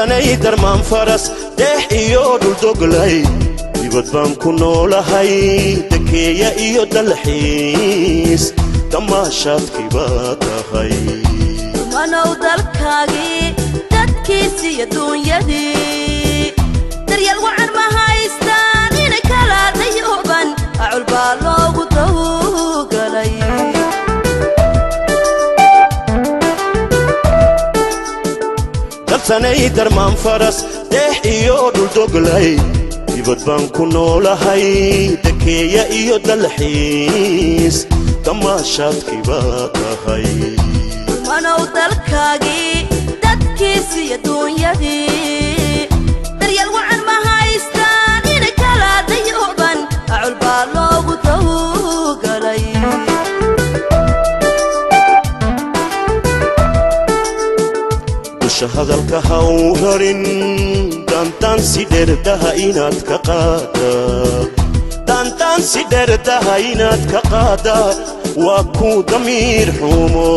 dalsanay darmaan faras deex iyo dhul doglay dibad baan ku noolahay dekeeya iyo dalxiis damaashaadkii baa tahay manow dalkaagii dadkiisii iyo duunyadii daryeel wacan ma haystaan inay kala dayooban acul baa loogu dawgalay dalsanay darmaan faras deex iyo dhul doglay dibad baan ku noolahay dekeeya iyo dalxiis damaashaadkii baa tahay manow dalkaagii dadkiisii iyo duunyadii daryeel wacan ma haystaan inay kala dayooban acul baa loogu dawgalay hadalka ha u rarin dantaan si dherdaha inaad ka qaada dantaan si dherdaha inaad ka qaada waa ku damiir xumo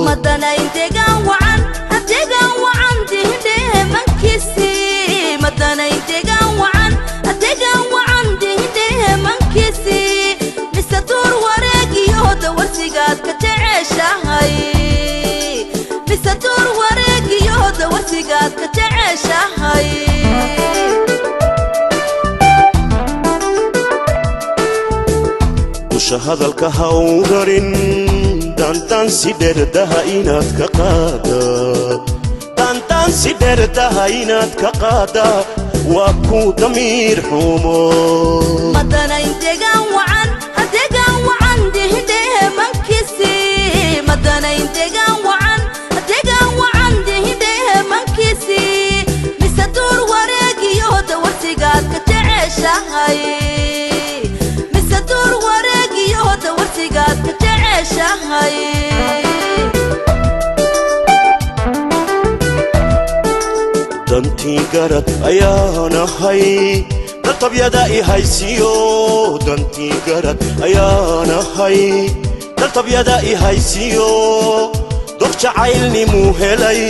madanayn deegaan wacan hadeegaan wacan dihindhehe mankiisii madanayn deegaan wacan hadeegaan wacan dihindhehe mankiisii mise duur wareegiyo dawarsigaad ka jeceshahay mise duur wareegiyo dawarsigaad ka jeceshahay dusha hadalka ha u rarin dantaan si dherdaha inaad ka qaada dantaan si dherdaha inaad ka qaada waa ku damiir xumo madanayn deegaan wacan hadeegaan wacan dihindhehe mankiisii madanayn deegaan wacan hadeegaan wacan dihindhehe mankiisii mise duur wareegiyo dawarsigaad ka jeceshahay mise duur wareegiyo dawarsigaad ka jeceshahay dantii garad ayaan ahay daltabyada i haysiyo dantii garad ayaan ahay daltabyada i haysiyo dog jacaylnimuu helay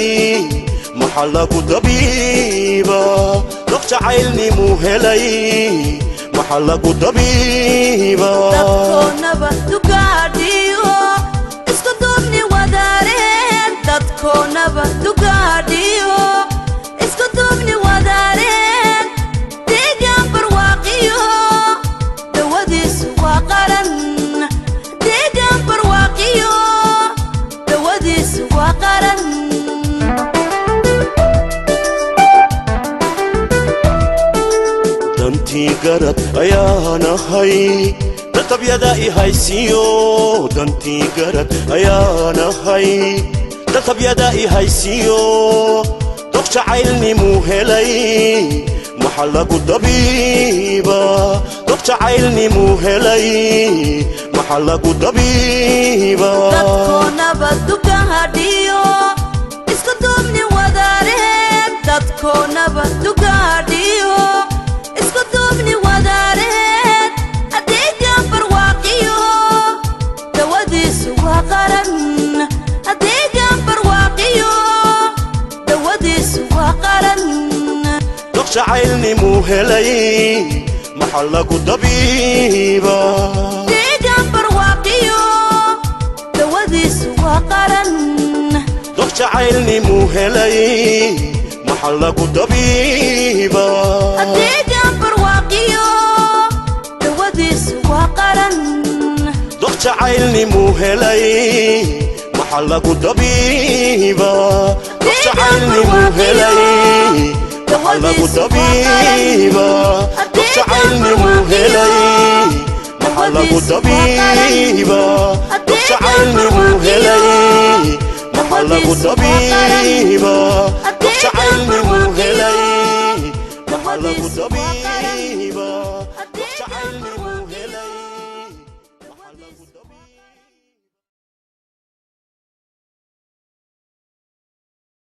maxaa lagu dabiiba dog jacaylnimuu helay maxaa lagu dabiiba dadkoonaba dugaadhiyo isku duubni wadaareen dadkoonaba dugaadhiyo isku duubni wadaareen deegaan barwaaqiyo dawadiisu waa qaran deegaan barwaaqiyo dawadiisu waa qaran dantii garad ayaan ahay daltabyada i haysiyo dantii garad ayaan ahay daltabyada i haysiyo dog jacaylnimuu helay maxaa lagu dabiiba dog jacaylnimuu helay maxaa lagu dabiiba dadkoonaba dugaadhiyo isku duubni wadaareen dadkoonaba dugaadhiyo isku duubni wadaareen adeegaan barwaaqiyo dawadiisu waa qaran adeegaan barwaaqiyo dawadiisu waa qaran dog jacaylnimuu helay maxaa lagu dabiiba deegaan barwaaqiyo dawadiisu waa qaran dog jacaylnimuu helay maxaa lagu dabiiba adeegaan barwaaqiyo dawadiisu waa qaran dog jacaylnimuu helay maxaa lagu dabiiba dog jacaylnimuu helay maxaa lagu dabiiba dog jacaylnimuu helay maxaa lagu dabiiba dog jacaylnimuu helay maxaa lagu dabiiba dog jacaylnimuu helay maxaa lagu dabiiba